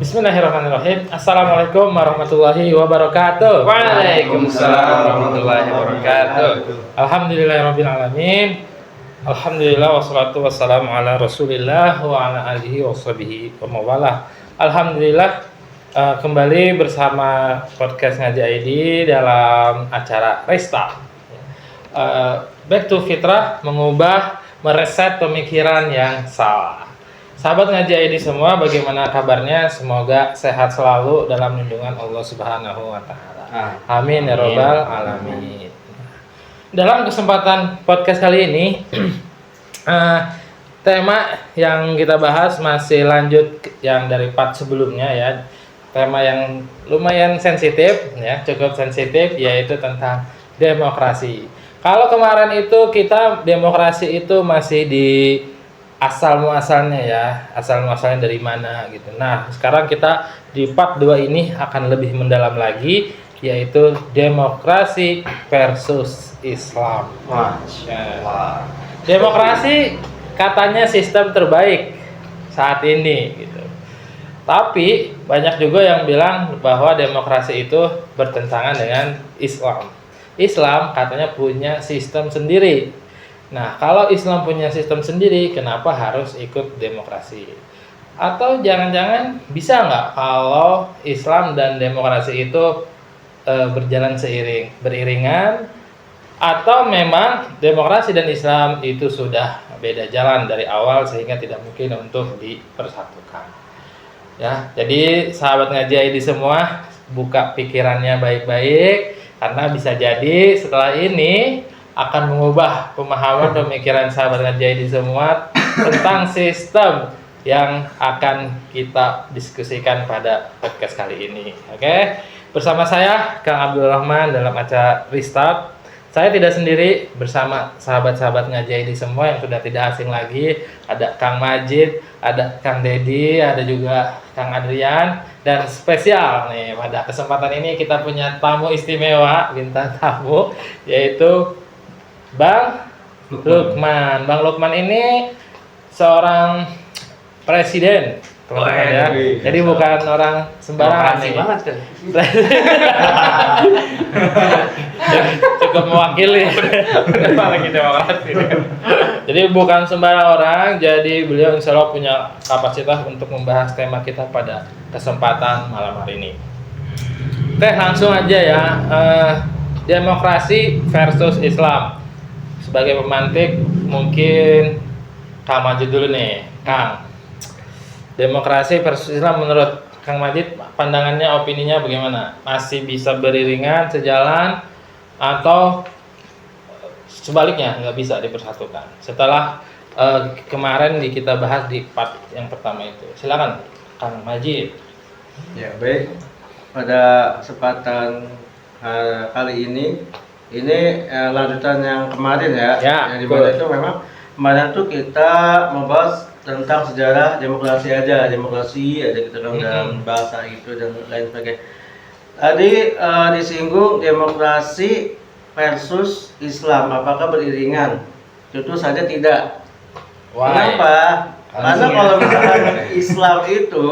Bismillahirrahmanirrahim. Assalamualaikum warahmatullahi wabarakatuh. Waalaikumsalam warahmatullahi wabarakatuh. Alhamdulillahirabbil alamin. Alhamdulillah wassalatu wassalamu ala Rasulillah wa ala alihi washabihi wa mawalah. Alhamdulillah kembali bersama podcast Ngaji ID dalam acara Restart. Back to Fitrah, mengubah, mereset pemikiran yang salah. Sahabat Ngaji ID semua, bagaimana kabarnya? Semoga sehat selalu dalam lindungan Allah Subhanahu wa taala. Amin ya rabbal alamin. Dalam kesempatan podcast kali ini tema yang kita bahas masih lanjut yang dari part sebelumnya ya. Tema yang lumayan sensitif ya, cukup sensitif, yaitu tentang demokrasi. Kalau kemarin itu kita demokrasi itu masih di asal muasalnya ya, asal muasalnya dari mana gitu. Nah, sekarang kita di part 2 ini akan lebih mendalam lagi, yaitu demokrasi versus Islam. Masya. Demokrasi katanya sistem terbaik saat ini gitu. Tapi banyak juga yang bilang bahwa demokrasi itu bertentangan dengan Islam. Islam katanya punya sistem sendiri. Nah, kalau Islam punya sistem sendiri, kenapa harus ikut demokrasi? Atau jangan-jangan bisa nggak kalau Islam dan demokrasi itu berjalan beriringan? Atau memang demokrasi dan Islam itu sudah beda jalan dari awal sehingga tidak mungkin untuk dipersatukan? Ya, jadi sahabat Ngaji ID semua, buka pikirannya baik-baik, karena bisa jadi setelah ini akan mengubah pemahaman pemikiran sahabat Ngaji ID semua tentang sistem yang akan kita diskusikan pada podcast kali ini. Oke, bersama saya Kang Abdul Rahman dalam acara Restart. Saya tidak sendiri, bersama sahabat-sahabat Ngaji ID semua yang sudah tidak asing lagi. Ada Kang Majid, ada Kang Dedi, ada juga Kang Adrian. Dan spesial nih, pada kesempatan ini kita punya tamu istimewa, bintang tamu, yaitu Bang Lukman. Bang Lukman ini seorang presiden, teman-teman ya. Jadi bukan orang sembarangan nih. Banget tuh. Cukup mewakili. Lagi demokrasi. Jadi bukan sembarang orang. Jadi beliau insya Allah punya kapasitas untuk membahas tema kita pada kesempatan malam hari ini. Oke, langsung aja ya. Demokrasi versus Islam. Sebagai pemantik mungkin Kang Majid dulu nih, Kang. Demokrasi versus Islam menurut Kang Majid, pandangannya, opininya bagaimana? Masih bisa beriringan, sejalan, atau sebaliknya nggak bisa dipersatukan? Setelah kemarin kita bahas di part yang pertama itu. Silakan Kang Majid. Ya, baik. Pada kesempatan kali ini lanjutan yang kemarin ya, yang dimana itu memang kemarin tuh kita membahas tentang sejarah demokrasi aja kita kan dalam bahasa itu dan lain sebagainya. Tadi disinggung demokrasi versus Islam, apakah beriringan? Tentu saja tidak. Why? Kenapa? Karena kalau misalkan Islam itu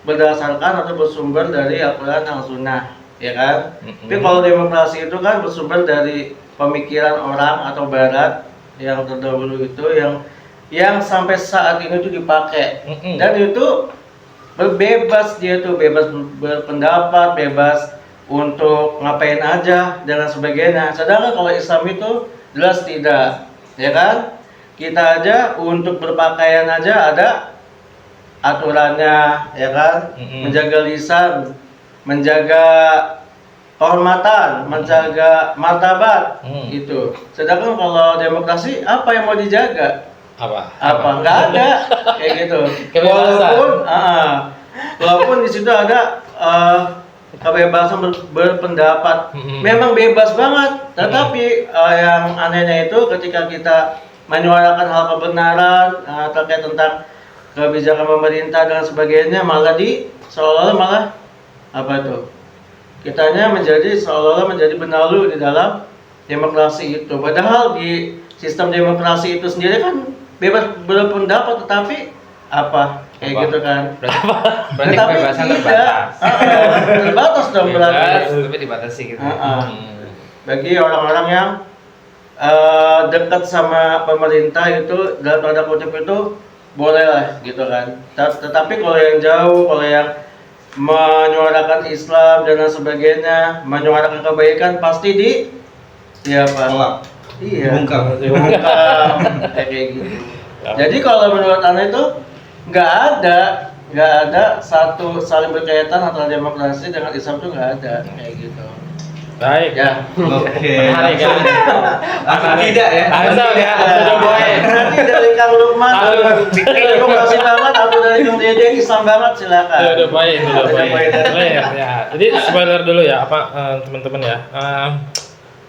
berdasarkan atau bersumber dari Al-Quran dan Sunnah, ya kan? Tapi kalau demokrasi itu kan bersumber dari pemikiran orang atau barat yang terdahulu itu yang sampai saat ini itu dipakai dan itu bebas, dia tuh bebas berpendapat, bebas untuk ngapain aja dan sebagainya. Sedangkan kalau Islam itu jelas tidak, ya kan? Kita aja untuk berpakaian aja ada aturannya, ya kan? Menjaga lisan, menjaga kehormatan, menjaga martabat itu. Sedangkan kalau demokrasi apa yang mau dijaga? Apa? Nggak ada kayak gitu. Walaupun di situ ada kebebasan berpendapat, memang bebas banget. Tetapi yang anehnya itu ketika kita menyuarakan hal kebenaran terkait tentang kebijakan pemerintah dan sebagainya, malah seolah-olah malah apa tuh? Kitanya seolah-olah menjadi benalu di dalam demokrasi itu. Padahal di sistem demokrasi itu sendiri kan bebas berpendapat, tetapi apa? kayak Apa? gitu kan. Berarti Tapi kebebasan tidak. terbatas. Terbatas dong berarti. Bebas. Tapi dibatasi gitu. Bagi orang-orang yang dekat sama pemerintah itu dalam tanda kutip itu boleh lah gitu kan. Tetapi kalau yang jauh, kalau yang menyuarakan Islam dan lain sebagainya, menyuarakan kebaikan pasti Tolak. iya, Dibungkam. dibungkam, kayak gitu. Jadi kalau menurut Anda itu nggak ada satu saling berkaitan antara demokrasi dengan Islam itu nggak ada kayak gitu. Baik. Ya. Oke. Menarik kan? Langsung tidak ya. Langsung ya, sudah boleh. Nanti dari Kang Lukman, demokrasi banget, atau dari Kang Dede Islam banget silakan. Udah baik, udah Udah baik. baik. Clear, ya. Jadi spoiler dulu ya, teman-teman ya.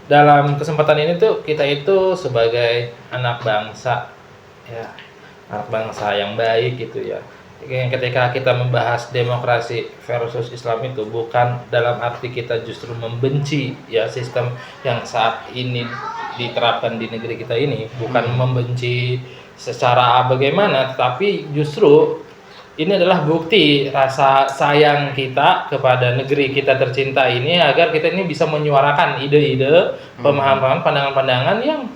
Dalam kesempatan ini tuh kita itu sebagai anak bangsa, ya, anak bangsa yang baik gitu ya. Ketika kita membahas demokrasi versus Islam itu bukan dalam arti kita justru membenci ya sistem yang saat ini diterapkan di negeri kita ini, bukan membenci secara bagaimana, tetapi justru ini adalah bukti rasa sayang kita kepada negeri kita tercinta ini agar kita ini bisa menyuarakan ide-ide, pemahaman, pandangan-pandangan yang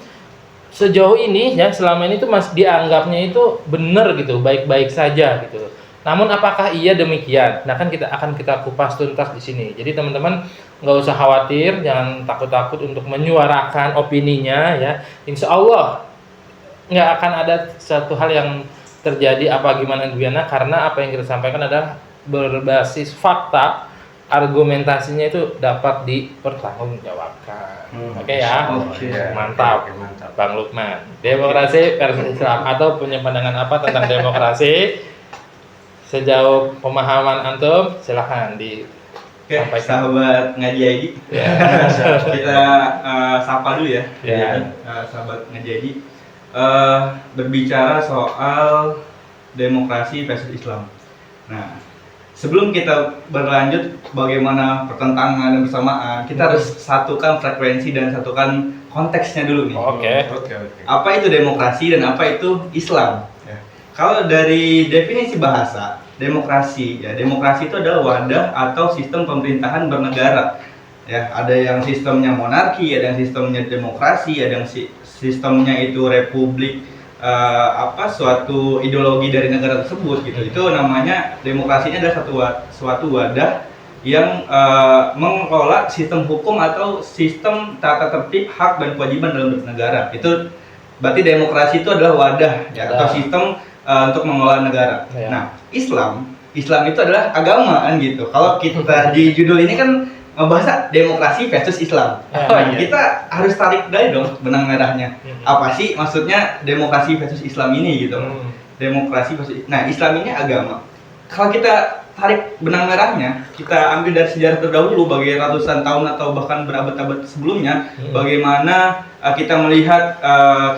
sejauh ini ya selama ini tuh masih dianggapnya itu benar gitu, baik-baik saja gitu. Namun apakah iya demikian? Nah kan kita kupas tuntas di sini. Jadi teman-teman nggak usah khawatir, jangan takut-takut untuk menyuarakan opininya ya. Insya Allah nggak akan ada satu hal yang terjadi apa gimana karena apa yang kita sampaikan adalah berbasis fakta, argumentasinya itu dapat dipertanggungjawabkan. Oke ya. Oke. Mantap. Mantap. Bang Lukman. Demokrasi versus Islam atau punya pandangan apa tentang demokrasi? Sejauh pemahaman antum silahkan Oke, disampaikan. sahabat ngaji ID. Ya. Kita sapa dulu ya. Ya. Sahabat ngaji ID. Berbicara soal demokrasi versus Islam. Nah, sebelum kita berlanjut bagaimana pertentangan dan bersamaan, kita harus satukan frekuensi dan satukan konteksnya dulu nih. Oke. Apa itu demokrasi dan apa itu Islam? Ya. Kalau dari definisi bahasa, demokrasi itu adalah wadah atau sistem pemerintahan bernegara. Ya, ada yang sistemnya monarki, ada yang sistemnya demokrasi, ada yang sistemnya itu republik, suatu ideologi dari negara tersebut gitu. Itu namanya demokrasinya adalah suatu wadah yang mengelola sistem hukum atau sistem tata tertib hak dan kewajiban dalam bernegara. Itu berarti demokrasi itu adalah wadah ya, atau sistem untuk mengelola negara. Ya. Nah, Islam itu adalah agama kan gitu. Kalau kita di judul ini kan bahasa demokrasi versus Islam. Nah, kita harus tarik dari dong benang merahnya. Apa sih maksudnya demokrasi versus Islam ini gitu? Demokrasi versus Islam ini agama. Kalau kita tarik benang merahnya, kita ambil dari sejarah terdahulu bagi ratusan tahun atau bahkan berabad-abad sebelumnya, bagaimana kita melihat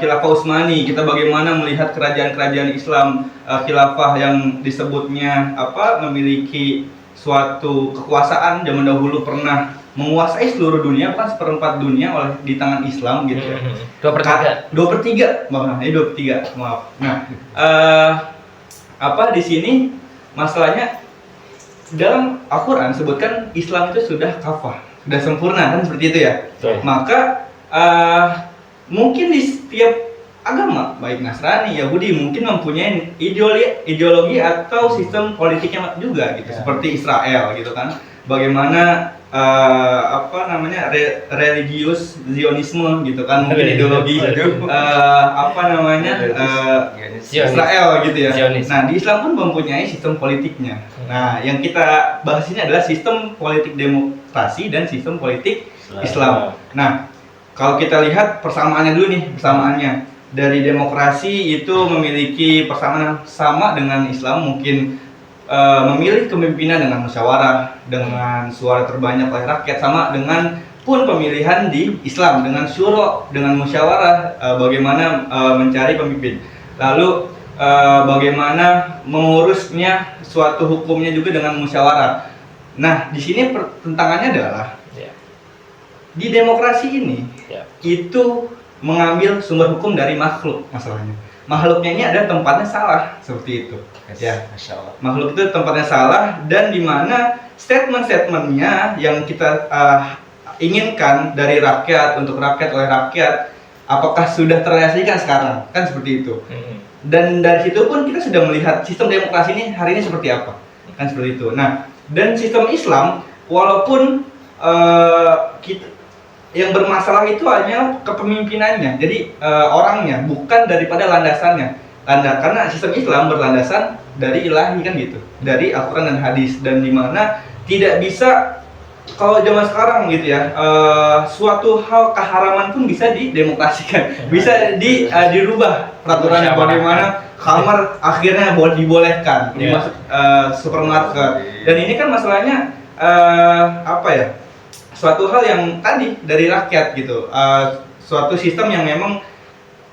khilafah Utsmani, kita bagaimana melihat kerajaan-kerajaan Islam khilafah yang disebutnya memiliki suatu kekuasaan zaman dahulu pernah menguasai seluruh dunia, kan seperempat dunia di tangan Islam gitu ya. 2/3 maaf. Nah, di sini masalahnya dalam Al-Quran sebutkan Islam itu sudah kafah, sudah sempurna kan seperti itu ya. Maka mungkin di setiap agama baik Nasrani, Yahudi mungkin mempunyai ideologi atau sistem politiknya juga gitu, seperti Israel gitu kan. Bagaimana religius Zionisme gitu kan, mungkin ideologi Israel gitu ya. Nah, di Islam pun mempunyai sistem politiknya. Nah, yang kita bahas ini adalah sistem politik demokrasi dan sistem politik Islam. Nah, kalau kita lihat persamaannya dulu nih, dari demokrasi itu memiliki persamaan sama dengan Islam, mungkin memilih kepemimpinan dengan musyawarah, dengan suara terbanyak oleh rakyat, sama dengan pun pemilihan di Islam dengan syuro, dengan musyawarah, bagaimana mencari pemimpin, lalu bagaimana mengurusnya suatu hukumnya juga dengan musyawarah. Nah, di sini pertentangannya adalah di demokrasi ini itu mengambil sumber hukum dari makhluk masalahnya. makhluknya ini ada tempatnya salah seperti itu. Ya, Masya Allah. makhluk itu tempatnya salah dan di mana statement-statementnya yang kita inginkan dari rakyat untuk rakyat oleh rakyat apakah sudah terrealisasikan sekarang, kan seperti itu. Dan dari situ pun kita sudah melihat sistem demokrasi ini hari ini seperti apa, kan seperti itu. Nah, dan sistem Islam walaupun kita yang bermasalah itu hanya kepemimpinannya, jadi orangnya bukan daripada landasannya. Karena sistem Islam berlandasan dari ilahi kan gitu, dari Al-Quran dan hadis, dan dimana tidak bisa kalau zaman sekarang gitu ya, suatu hal keharaman pun bisa didemokrasikan, bisa dirubah peraturannya, bagaimana khamar akhirnya dibolehkan dimasuk supermarket. Dan ini kan masalahnya apa ya, suatu hal yang tadi dari rakyat gitu, suatu sistem yang memang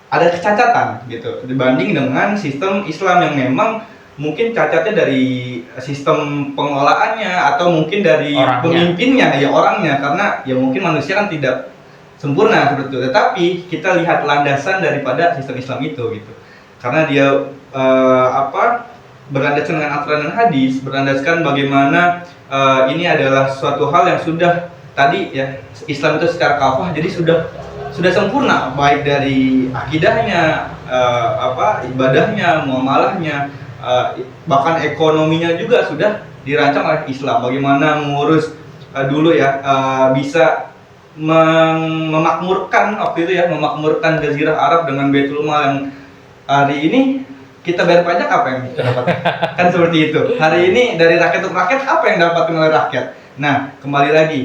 ada kecacatan gitu dibanding dengan sistem Islam yang memang mungkin cacatnya dari sistem pengelolaannya atau mungkin dari orangnya. Pemimpinnya ya orangnya, karena ya mungkin manusia kan tidak sempurna seperti itu. Tetapi kita lihat landasan daripada sistem Islam itu gitu, karena dia berlandaskan dengan Al-Quran dan hadis, berlandaskan bagaimana ini adalah suatu hal yang sudah tadi ya, Islam itu secara kafah jadi sudah sempurna, baik dari akidahnya, ibadahnya, muamalahnya, bahkan ekonominya juga sudah dirancang oleh Islam. Bagaimana mengurus dulu ya, bisa memakmurkan waktu itu ya, memakmurkan Jazirah Arab dengan Baitul Mal yang hari ini kita bayar pajak, apa yang kita dapat? Kan seperti itu. Hari ini dari rakyat untuk rakyat, apa yang dapat oleh rakyat? Nah, kembali lagi.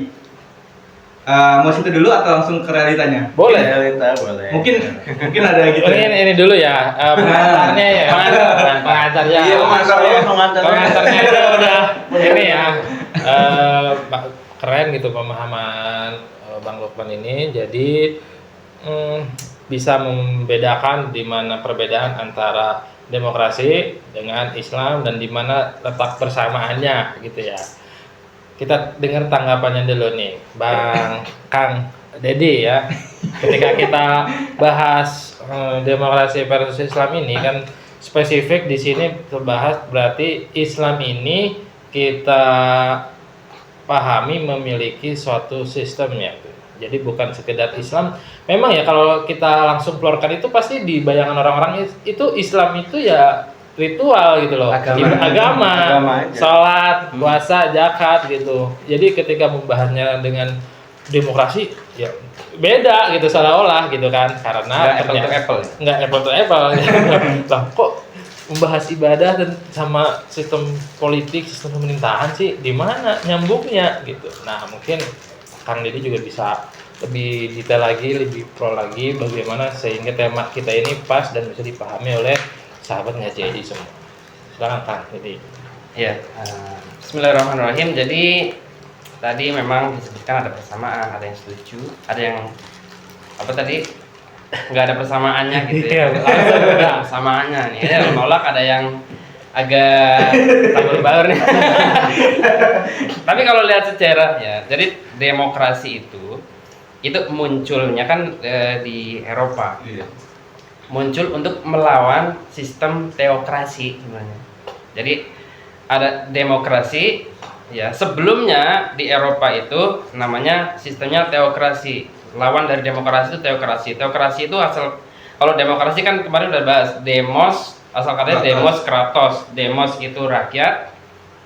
Mau situ dulu atau langsung ke realitanya? Boleh. Realita boleh. Mungkin ada gitu. Ini dulu ya, pengantarnya ya. Pengantarnya. Iya, Pengantarnya itu udah ini ya. Keren gitu pemahaman Bang Lukman ini. Jadi bisa membedakan di mana perbedaan antara demokrasi dengan Islam dan di mana letak persamaannya gitu ya. Kita dengar tanggapannya dulu nih, Bang Kang Dedi ya. Ketika kita bahas demokrasi versus Islam ini kan spesifik di sini terbahas, berarti Islam ini kita pahami memiliki suatu sistemnya. Jadi bukan sekedar Islam. Memang ya kalau kita langsung keluarkan itu pasti di bayangan orang-orang itu Islam itu ya ritual gitu loh, agama sholat, puasa, zakat gitu. Jadi ketika membahasnya dengan demokrasi ya beda gitu seolah-olah gitu kan, karena nggak apple to apple lah kok membahas ibadah dan sama sistem politik, sistem pemerintahan sih di mana nyambungnya gitu. Nah mungkin Kang Deddy juga bisa lebih detail lagi, lebih pro lagi bagaimana sehingga tema kita ini pas dan bisa dipahami oleh sahabat ngaji semua. Silakan Kang Deddy. Ya, Bismillahirrahmanirrahim. Jadi tadi memang disebutkan ada persamaan, ada yang setuju, ada yang apa tadi nggak ada persamaannya gitu ya. Langsung ada persamaannya nih. Ya, menolak, ada yang agak tambah baur nih. Tapi kalau lihat sejarah ya, jadi demokrasi itu munculnya kan di Eropa. Iya. Muncul untuk melawan sistem teokrasi sebenarnya. Jadi ada demokrasi ya, sebelumnya di Eropa itu namanya sistemnya teokrasi. Lawan dari demokrasi itu teokrasi. Teokrasi itu asal, kalau demokrasi kan kemarin udah bahas, demos, asal katanya demos kratos. Demos itu rakyat,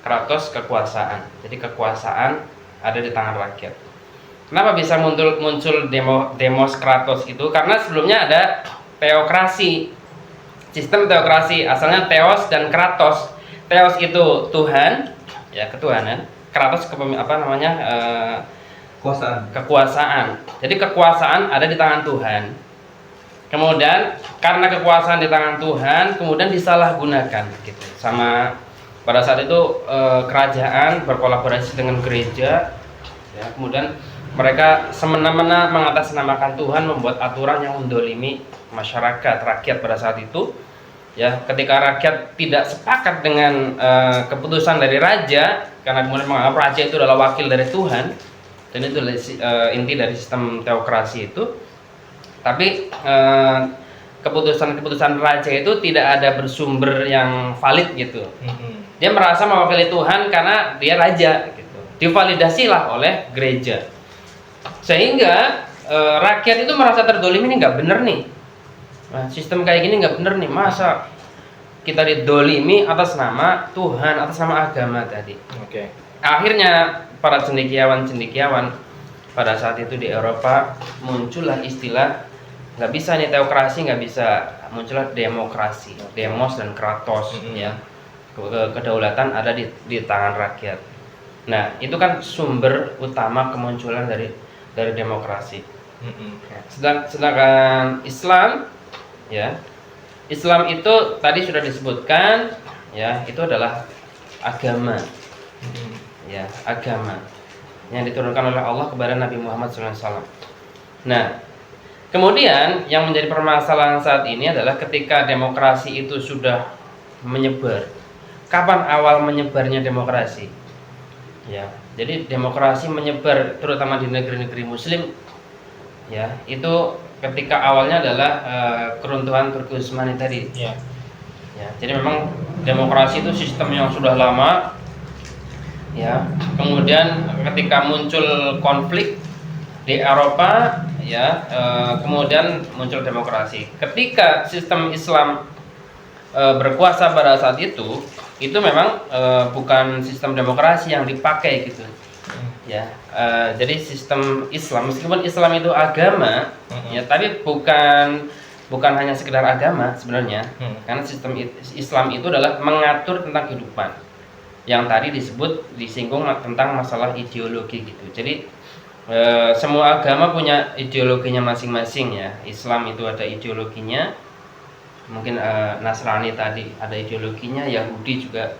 kratos kekuasaan. Jadi kekuasaan ada di tangan rakyat. Kenapa bisa muncul demos kratos itu? Karena sebelumnya ada teokrasi, sistem teokrasi, asalnya teos dan kratos. Teos itu Tuhan, ya ketuhanan. Kratos kekuasaan. Jadi kekuasaan ada di tangan Tuhan. Kemudian karena kekuasaan di tangan Tuhan, kemudian disalahgunakan, gitu. Sama pada saat itu kerajaan berkolaborasi dengan gereja, ya. Kemudian mereka semena-mena mengatasnamakan Tuhan, membuat aturan yang mendolimi masyarakat, rakyat pada saat itu. Ya, ketika rakyat tidak sepakat dengan keputusan dari raja, karena kemudian menganggap raja itu adalah wakil dari Tuhan, dan itu inti dari sistem teokrasi itu. Tapi keputusan raja itu tidak ada bersumber yang valid gitu. Dia merasa mewakili Tuhan karena dia raja gitu. Divalidasilah oleh gereja. Sehingga rakyat itu merasa terdolim, ini nggak bener nih. Nah, sistem kayak gini nggak bener nih. Masa kita didolimi atas nama Tuhan, atas nama agama tadi. Oke. Akhirnya para cendekiawan pada saat itu di Eropa muncullah istilah, nggak bisa nih teokrasi, nggak bisa, muncullah demokrasi, demos dan kratos, ya. Kedaulatan ada di tangan rakyat. Nah, itu kan sumber utama kemunculan dari demokrasi. Sedangkan Islam, ya, Islam itu tadi sudah disebutkan, ya, itu adalah agama, ya, agama yang diturunkan oleh Allah kepada Nabi Muhammad SAW. Nah, kemudian yang menjadi permasalahan saat ini adalah ketika demokrasi itu sudah menyebar. Kapan awal menyebarnya demokrasi? Ya, jadi demokrasi menyebar terutama di negeri-negeri Muslim, ya, itu ketika awalnya adalah keruntuhan Turki Utsmani tadi. Ya. Ya, jadi memang demokrasi itu sistem yang sudah lama, ya. Kemudian ketika muncul konflik di Eropa, ya, kemudian muncul demokrasi. Ketika sistem Islam berkuasa pada saat itu memang bukan sistem demokrasi yang dipakai gitu. Ya, jadi sistem Islam, meskipun Islam itu agama, ya, tapi bukan hanya sekedar agama sebenarnya, karena sistem Islam itu adalah mengatur tentang kehidupan, yang tadi disinggung tentang masalah ideologi gitu. Jadi semua agama punya ideologinya masing-masing, ya. Islam itu ada ideologinya, mungkin Nasrani tadi ada ideologinya, Yahudi juga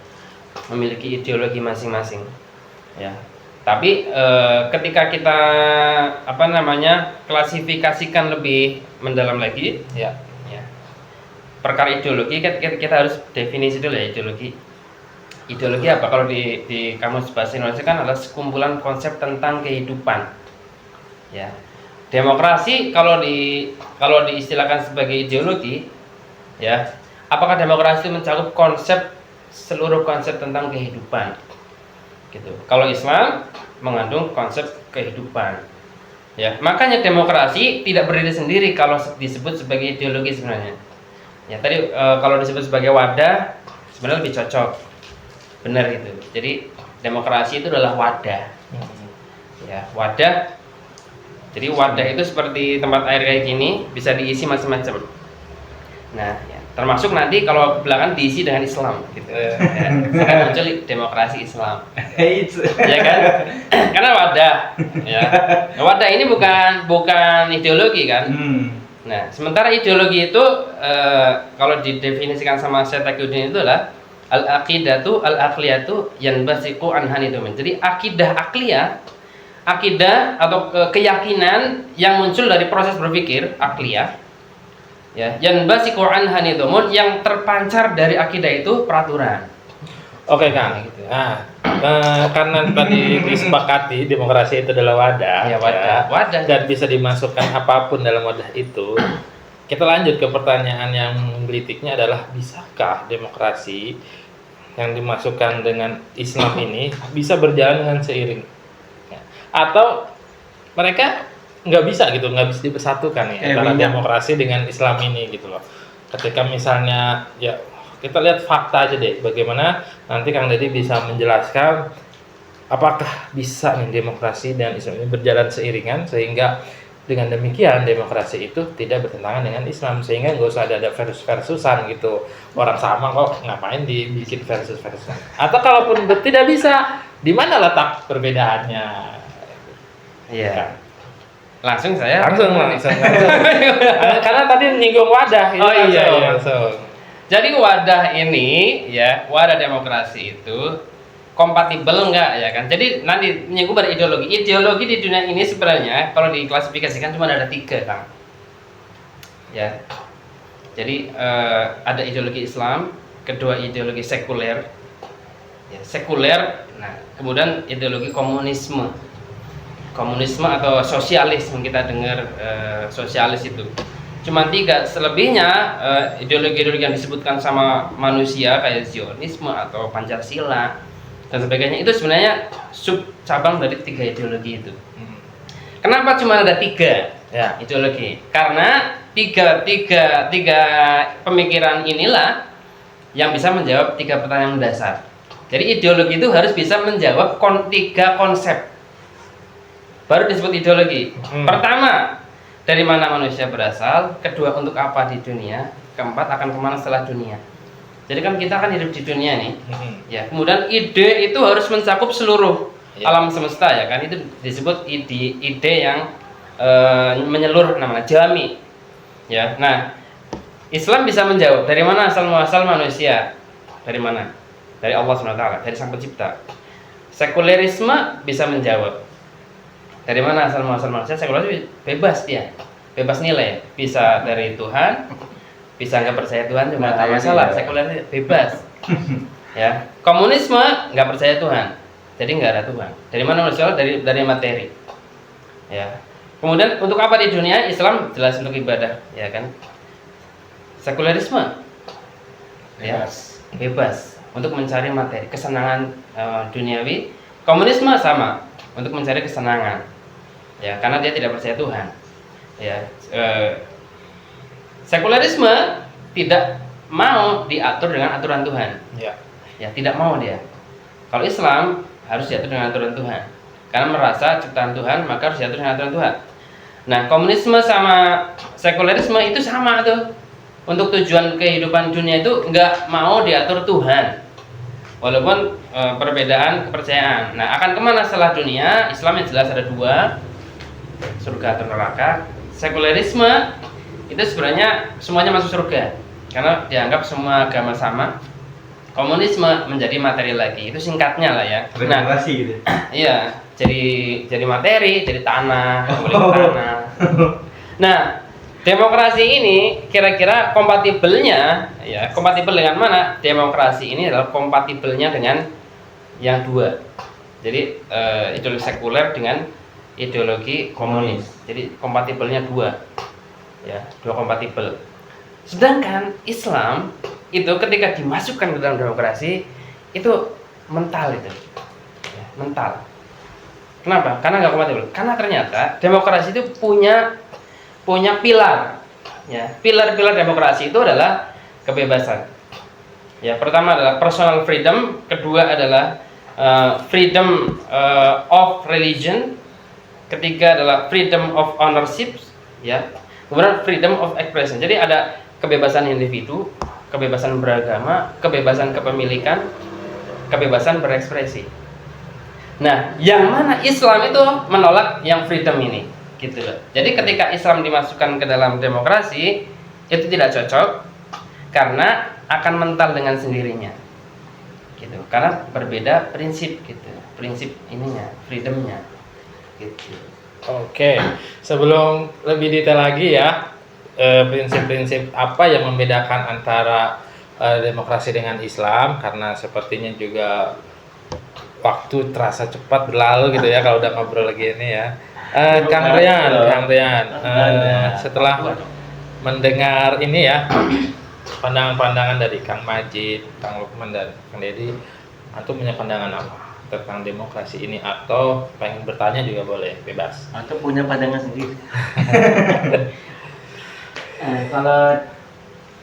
memiliki ideologi masing-masing, ya. Tapi ketika kita klasifikasikan lebih mendalam lagi, ya, perkara ideologi kita harus definisi dulu, ya, ideologi. Ideologi apa? Kalau di kamus bahasa Indonesia kan adalah sekumpulan konsep tentang kehidupan, ya. Demokrasi kalau diistilahkan sebagai ideologi, ya, apakah demokrasi mencakup seluruh konsep tentang kehidupan? Gitu. Kalau Islam mengandung konsep kehidupan, ya, makanya demokrasi tidak berdiri sendiri kalau disebut sebagai ideologi sebenarnya. Ya, tadi kalau disebut sebagai wadah sebenarnya lebih cocok, benar itu. Jadi demokrasi itu adalah wadah, ya, wadah. Jadi wadah itu seperti tempat air kayak gini, bisa diisi macam-macam. Nah, ya, termasuk nanti kalau ke belakang diisi dengan Islam gitu. Ya, akan muncul demokrasi Islam. Ya kan? Karena wadah, ya. Wadah ini bukan ideologi kan? Nah, sementara ideologi itu kalau didefinisikan sama Syekh Taqiyuddin itu adalah al-aqidatu al-aqliyatu yanbasiqu anhan itu. Jadi akidah akliyah, akidah atau keyakinan yang muncul dari proses berpikir akliyah, ya, yanbasiqu anhan itu, yang terpancar dari akidah itu peraturan. Oke, Kang. Gitu. Nah, karena tadi disepakati demokrasi itu adalah wadah, ya, wadah, dan bisa dimasukkan apapun dalam wadah itu. Kita lanjut ke pertanyaan yang menggelitiknya adalah, bisakah demokrasi yang dimasukkan dengan Islam ini bisa berjalan dengan seiring? Ya. Atau mereka nggak bisa gitu, nggak bisa dipersatukan ya antara demokrasi dengan Islam ini gitu loh. Ketika misalnya, ya, kita lihat fakta aja deh, bagaimana nanti Kang Deddy bisa menjelaskan apakah bisa nih demokrasi dan Islam ini berjalan seiringan, sehingga dengan demikian demokrasi itu tidak bertentangan dengan Islam, sehingga nggak usah ada versus-versusan gitu. Orang sama kok, ngapain dibikin versus-versusan? Atau kalaupun tidak bisa, di mana letak perbedaannya? Iya. Kan? Langsung. Karena tadi menyinggung wadah. Oh iya. Langsung. Jadi wadah ini, ya, wadah demokrasi itu kompatibel enggak, ya kan? Jadi nanti menyinggung pada ideologi. Ideologi di dunia ini sebenarnya kalau diklasifikasikan cuma ada 3, Kang. Ya. Jadi ada ideologi Islam, kedua ideologi sekuler. Ya, sekuler. Nah, kemudian ideologi komunisme. Komunisme atau sosialis, yang kita dengar sosialis itu. cuma 3. Selebihnya ideologi-ideologi yang disebutkan sama manusia kayak Zionisme atau Pancasila dan sebagainya itu sebenarnya sub cabang dari 3 ideologi itu. Kenapa cuma ada 3 Ya. ideologi? Karena tiga pemikiran inilah yang bisa menjawab 3 pertanyaan mendasar. Jadi ideologi itu harus bisa menjawab 3 konsep. Baru disebut ideologi. Pertama, dari mana manusia berasal. Kedua, untuk apa di dunia. Keempat, akan kemana setelah dunia. Jadi kan kita kan hidup di dunia nih. Ya, kemudian ide itu harus mencakup seluruh alam semesta ya kan. Itu disebut ide yang menyeluruh, namanya jami. Ya. Nah, Islam bisa menjawab dari mana asal muasal manusia. Dari mana? Dari Allah SWT, dari Sang Pencipta. Sekulerisme bisa menjawab dari mana asal muasal manusia. Sekulerisme bebas dia, bebas nilai, bisa dari Tuhan, bisa nggak percaya Tuhan cuma nggak masalah. Sekuler bebas. Ya, komunisme nggak percaya Tuhan, jadi nggak ada Tuhan. Dari mana manusia? Dari materi. Ya. Kemudian untuk apa di dunia? Islam jelas untuk ibadah, ya kan. Sekulerisme, ya, bebas untuk mencari materi, kesenangan duniawi. Komunisme sama, untuk mencari kesenangan, ya, karena dia tidak percaya Tuhan. Ya, sekulerisme tidak mau diatur dengan aturan Tuhan. Ya, tidak mau dia. Kalau Islam harus diatur dengan aturan Tuhan, karena merasa ciptaan Tuhan maka harus diatur dengan aturan Tuhan. Nah, komunisme sama sekulerisme itu sama tuh. Untuk tujuan kehidupan dunia itu nggak mau diatur Tuhan, walaupun perbedaan kepercayaan. Nah, akan kemana setelah dunia? Islam yang jelas ada 2, surga atau neraka. Sekulerisme itu sebenarnya semuanya masuk surga, karena dianggap semua agama sama. Komunisme menjadi materi lagi, itu singkatnya lah ya. Demokrasi gitu. Iya, jadi materi, jadi tanah, boleh tanah. Nah, demokrasi ini kira-kira kompatibelnya, ya, kompatibel dengan mana? Demokrasi ini adalah kompatibelnya dengan yang 2. Jadi ideologi sekuler dengan ideologi komunis. Jadi kompatibelnya 2, ya, 2 kompatibel. Sedangkan Islam itu ketika dimasukkan ke dalam demokrasi itu mental itu, ya, mental. Kenapa? Karena nggak kompatibel. Karena ternyata demokrasi itu punya pilar, ya. Pilar-pilar demokrasi itu adalah kebebasan. Ya, pertama adalah personal freedom, kedua adalah freedom of religion, ketiga adalah freedom of ownership, ya. Kemudian freedom of expression. Jadi ada kebebasan individu, kebebasan beragama, kebebasan kepemilikan, kebebasan berekspresi. Nah, yang mana Islam itu menolak yang freedom ini, gitu loh. Jadi ketika Islam dimasukkan ke dalam demokrasi itu tidak cocok karena akan mental dengan sendirinya, gitu. Karena berbeda prinsip, gitu. Prinsip ininya, freedomnya, gitu. Oke, sebelum lebih detail lagi ya, prinsip-prinsip apa yang membedakan antara demokrasi dengan Islam, karena sepertinya juga waktu terasa cepat berlalu gitu ya kalau udah ngobrol lagi ini ya. Kang Rian, setelah mendengar ini ya pandangan-pandangan dari Kang Majid, Kang Lukman dan Kang Deddy, antum punya pandangan apa tentang demokrasi ini, atau pengen bertanya juga boleh, bebas. Atau punya pandangan sendiri. Kalau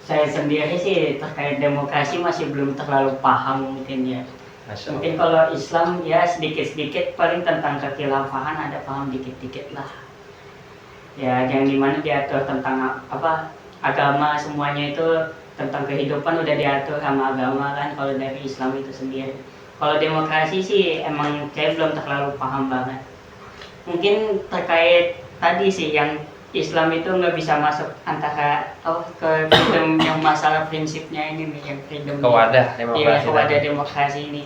saya sendiri sih terkait demokrasi masih belum terlalu paham mungkin ya. Mungkin kalau Islam ya sedikit-sedikit, paling tentang kekhilafahan ada paham dikit-dikit lah. Ya, yang dimana diatur tentang apa agama, semuanya itu tentang kehidupan udah diatur sama agama kan, kalau dari Islam itu sendiri. Kalau demokrasi sih emang saya belum terlalu paham banget. Mungkin terkait tadi sih yang Islam itu nggak bisa masuk antara ke freedom yang masalah prinsipnya ini nih, yang freedom Ke wadah demokrasi. Iya, ke wadah demokrasi ini.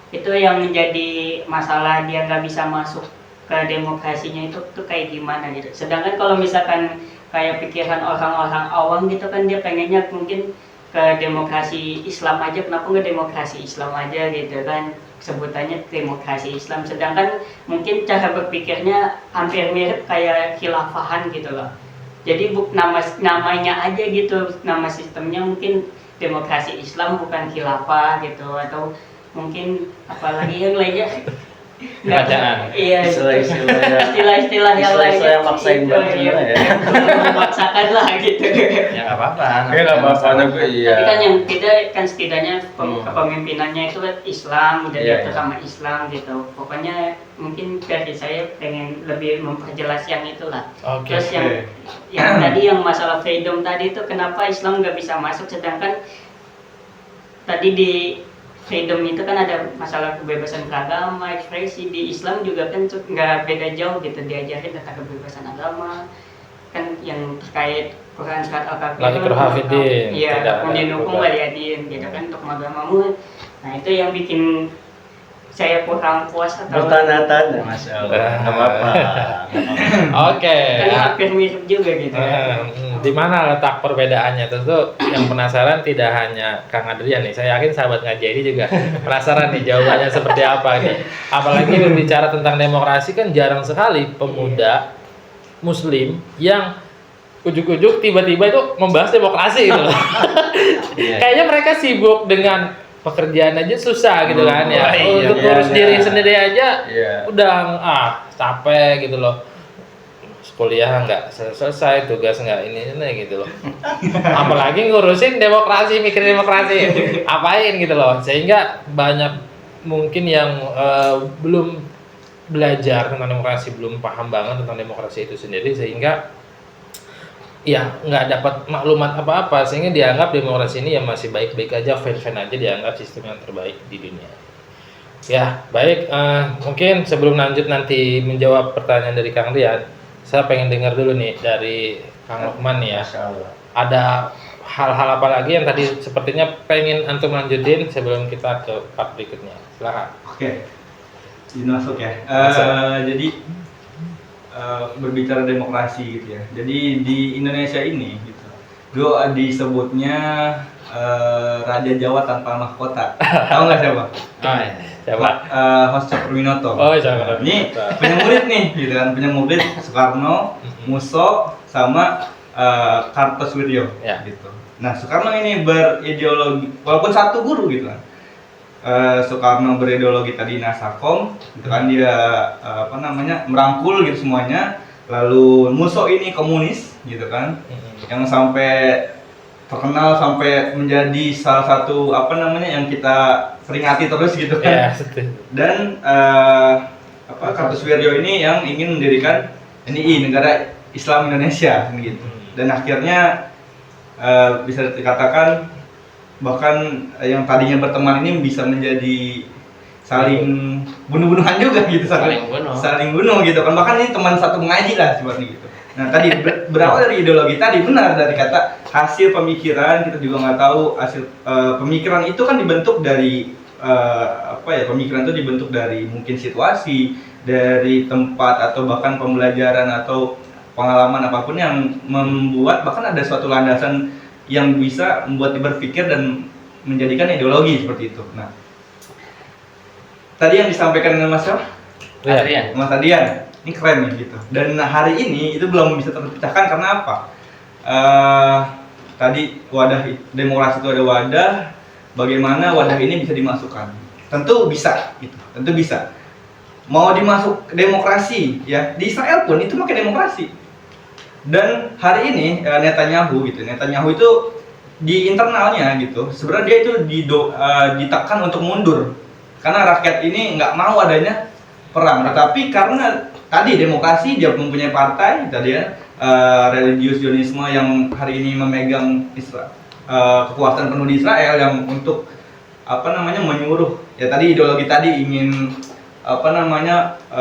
Itu yang menjadi masalah, dia nggak bisa masuk ke demokrasinya itu tuh kayak gimana gitu. Sedangkan kalau misalkan kayak pikiran orang-orang awam gitu kan, dia pengennya mungkin ke demokrasi Islam aja, kenapa nggak demokrasi Islam aja gitu kan, sebutannya demokrasi Islam. Sedangkan mungkin cara berpikirnya hampir mirip kayak khilafahan gitu loh. Jadi namanya aja gitu, nama sistemnya mungkin demokrasi Islam bukan khilafah gitu, atau mungkin apalagi yang lainnya. Kerajaan. Iya, istilah-istilah yang lainnya. Istilah yang maksain banget Iya, ya. memaksakan lah gitu. Ya nggak apa-apa. Ya nggak apa-apa juga, iya. Tapi kan yang tidak kan setidaknya kepemimpinannya itu kan Islam, udah Iya, diatur iya. sama Islam gitu. Pokoknya mungkin versi saya pengen lebih memperjelas yang itulah. Oke. Terus yang tadi yang masalah freedom tadi itu kenapa Islam nggak bisa masuk, sedangkan tadi di freedom itu kan ada masalah kebebasan beragama, ekspresi. Di Islam juga kan nggak beda jauh gitu, diajarin tentang kebebasan agama kan yang terkait Quran surat Al-Kahfi. La ikraha fiddin. Iya, Tidak ada didukung perubahan. waliyadin gitu kan untuk agamamu. Nah itu yang bikin saya kurang puas atau Bertanda-tanda, Masya Allah. Nggak apa-apa. Oke. kan hampir mirip juga gitu. Di mana letak perbedaannya? Tentu yang penasaran tidak hanya Kang Adrian nih. Saya yakin sahabat ngaji ini juga penasaran nih jawabannya seperti apa nih. Apalagi berbicara tentang demokrasi kan jarang sekali pemuda Muslim yang ujuk-ujuk tiba-tiba itu membahas demokrasi gitu loh. Kayaknya mereka sibuk dengan pekerjaan aja susah gitu kan ya. Iya, Untuk iya, ngurus iya. diri sendiri aja Iya. udah capek gitu loh. Kuliah nggak selesai, tugas nggak ini gitu loh. Apalagi ngurusin demokrasi, mikirin demokrasi, apain gitu loh. Sehingga banyak mungkin yang belum belajar tentang demokrasi, belum paham banget tentang demokrasi itu sendiri, sehingga ya nggak dapat maklumat apa-apa, sehingga dianggap demokrasi ini ya masih baik-baik aja, fan-fan aja, dianggap sistem yang terbaik di dunia. Ya baik, mungkin sebelum lanjut nanti menjawab pertanyaan dari Kang Rian, saya pengen dengar dulu nih dari Kang Lukman nih ya. Masya Allah. Ada hal-hal apa lagi yang tadi sepertinya pengen antum lanjutin sebelum kita ke part berikutnya. Silakan. Oke, ini masuk ya. Masuk. Jadi berbicara demokrasi gitu ya. Jadi di Indonesia ini gitu, dulu disebutnya Raja Jawa tanpa mahkota. Tahu nggak siapa? Oh, iya. Siapa? Host Cokroaminoto. Oh, siapa? Ini punya murid nih, gitu kan? Punya murid Soekarno, Musso, sama Kartosuwiryo, Ya. gitu. Nah, Soekarno ini berideologi, walaupun satu guru gitu kan. Soekarno berideologi tadi Nasakom, gitu kan, dia merangkul gitu semuanya. Lalu Musso ini komunis, gitu kan, yang sampai terkenal sampai menjadi salah satu yang kita peringati terus gitu Ya, kan. setuju. Dan Kartosuwiryo ini yang ingin mendirikan NII, Negara Islam Indonesia gitu. Dan akhirnya bisa dikatakan bahkan yang tadinya berteman ini bisa menjadi saling bunuh-bunuhan juga gitu, saling bunuh gitu kan. Bahkan ini teman satu mengaji lah seperti gitu. Nah tadi berawal dari ideologi tadi, benar dari kata hasil pemikiran, kita juga nggak tahu hasil pemikiran itu kan dibentuk dari pemikiran itu dibentuk dari mungkin situasi, dari tempat atau bahkan pembelajaran atau pengalaman apapun yang membuat bahkan ada suatu landasan yang bisa membuat dia berpikir dan menjadikan ideologi seperti itu. Nah, tadi yang disampaikan dengan Mas Adrian. Mas Adian, ini keren nih gitu. Dan hari ini itu belum bisa terpecahkan karena apa? Tadi wadah demokrasi itu ada wadah, bagaimana wadah ini bisa dimasukkan? Tentu bisa, gitu. Tentu bisa. Mau dimasuk demokrasi, ya di Israel pun itu pakai demokrasi. Dan hari ini Netanyahu itu di internalnya gitu, sebenarnya dia itu ditekan untuk mundur karena rakyat ini nggak mau adanya perang. Tetapi karena tadi demokrasi, dia mempunyai partai tadi ya, religius Zionisme yang hari ini memegang kekuasaan penuh di Israel yang untuk menyuruh ya tadi ideologi tadi ingin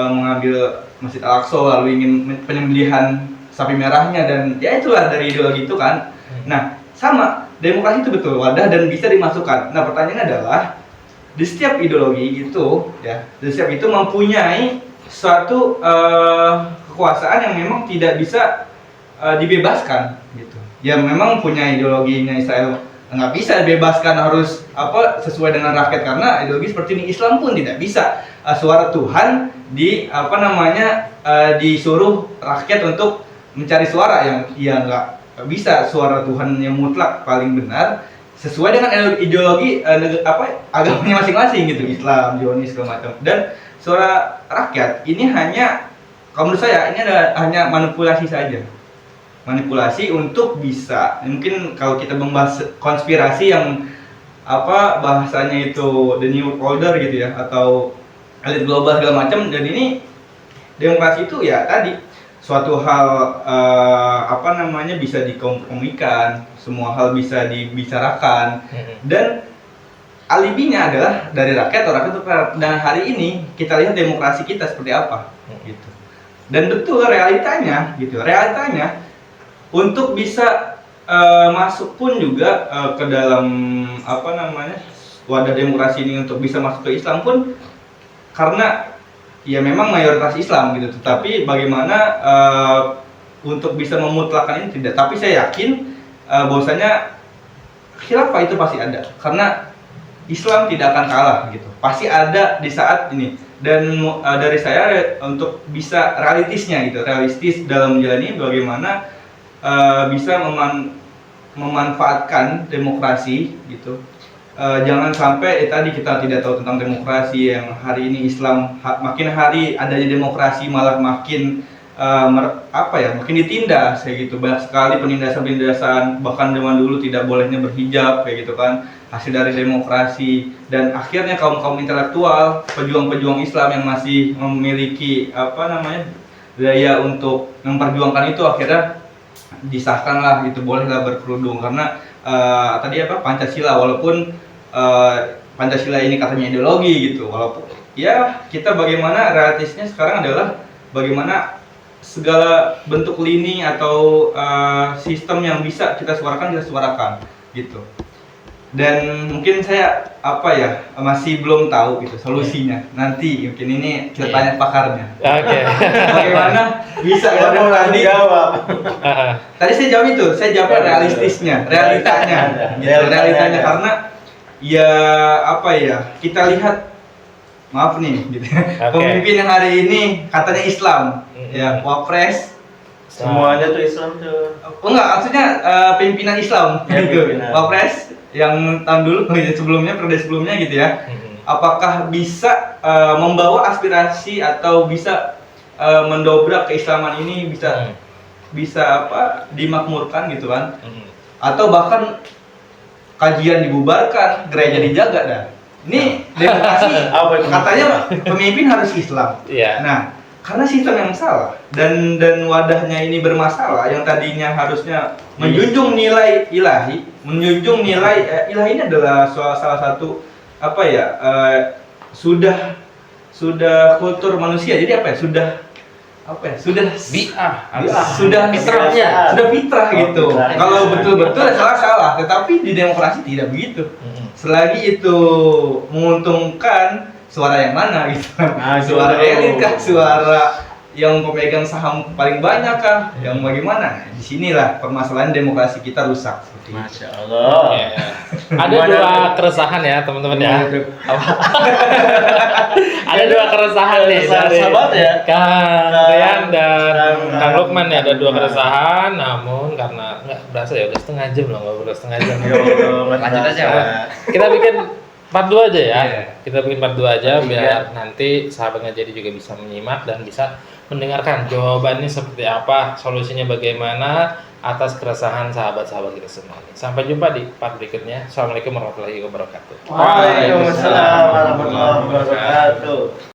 mengambil Masjid Al-Aqsa, lalu ingin penyembelihan sapi merahnya, dan ya itulah dari ideologi itu kan. Nah, sama demokrasi itu betul wadah dan bisa dimasukkan. Nah, pertanyaannya adalah di setiap ideologi itu ya, di setiap itu mempunyai suatu kekuasaan yang memang tidak bisa dibebaskan gitu. Ya memang punya ideologinya Israel nggak bisa dibebaskan, harus sesuai dengan rakyat, karena ideologi seperti ini. Islam pun tidak bisa suara Tuhan disuruh rakyat untuk mencari suara yang nggak bisa suara Tuhan yang mutlak paling benar sesuai dengan ideologi agamanya masing-masing gitu, Islam, Zionis segala macam. Dan suara rakyat ini hanya, kalau menurut saya ini hanya manipulasi saja, manipulasi untuk bisa, mungkin kalau kita membahas konspirasi yang bahasanya itu the new world order gitu ya, atau elit global segala macam. Dan ini demokrasi itu ya tadi suatu hal bisa dikompromikan, semua hal bisa dibicarakan, dan alibinya adalah dari rakyat atau rakyat. Dan hari ini kita lihat demokrasi kita seperti apa gitu. Dan betul realitanya untuk bisa masuk pun juga ke dalam wadah demokrasi ini, untuk bisa masuk ke Islam pun karena ya memang mayoritas Islam gitu. Tetapi bagaimana untuk bisa memutlakkan ini tidak. Tapi saya yakin bahwasanya khilafah itu pasti ada, karena Islam tidak akan kalah gitu. Pasti ada di saat ini. Dan dari saya untuk bisa realistis dalam menjalani bagaimana bisa memanfaatkan demokrasi gitu. Jangan sampai tadi kita tidak tahu tentang demokrasi, yang hari ini Islam makin hari adanya demokrasi malah makin makin ditindas kayak gitu. Banyak sekali penindasan, bahkan zaman dulu tidak bolehnya berhijab kayak gitu kan, hasil dari demokrasi. Dan akhirnya kaum intelektual, pejuang-pejuang Islam yang masih memiliki daya untuk memperjuangkan itu, akhirnya disahkanlah gitu, bolehlah berkerudung. Karena Pancasila, walaupun Pancasila ini katanya ideologi gitu, walaupun ya kita bagaimana realistisnya sekarang adalah bagaimana segala bentuk lini atau sistem yang bisa kita suarakan gitu. Dan mungkin saya masih belum tahu gitu solusinya. Nanti mungkin ini kita tanya pakarnya. Oke. Bagaimana bisa tadi jawab. Tadi saya jawab itu, saya jawab realistisnya, realitanya karena kita lihat, maaf nih gitu. Pemimpin yang hari ini katanya Islam, ya Wapres Semuanya tuh Islam tuh. Enggak, maksudnya pimpinan Islam gitu. Pimpinan. Wapres yang tahun dulu periode sebelumnya gitu ya. Apakah bisa membawa aspirasi atau bisa mendobrak keislaman ini, bisa dimakmurkan gitu kan? Atau bahkan kajian dibubarkan, gereja dijaga dah. Ini demokrasi katanya pemimpin harus Islam. Nah, karena sistem yang salah dan wadahnya ini bermasalah, yang tadinya harusnya menjunjung nilai ilahi, ilahi ini adalah salah satu sudah kultur manusia. Jadi sudah fitrah gitu. Kalau betul-betul salah, tetapi di demokrasi tidak begitu. Selagi itu menguntungkan, suara yang mana gitu. Suara elit kah, suara yang pemegang saham paling banyak kah, yang bagaimana? Disinilah permasalahan demokrasi kita rusak. Masya Allah. Ada dua keresahan ya teman-teman ya. Ada dua keresahan nih dari sahabat ya. Kang Rian dan Kang Lukman ya, ada dua keresahan. Namun karena nggak berasa ya, udah setengah jam loh, ngobrol setengah jam. Lanjut aja. Kita bikin part 2 aja ya. Iya. Kita bikin part 2 aja biar nanti sahabatnya jadi juga bisa menyimak dan bisa mendengarkan jawabannya seperti apa, solusinya bagaimana atas keresahan sahabat-sahabat kita semua. Sampai jumpa di part berikutnya. Assalamualaikum warahmatullahi wabarakatuh. Waalaikumsalam warahmatullahi wabarakatuh.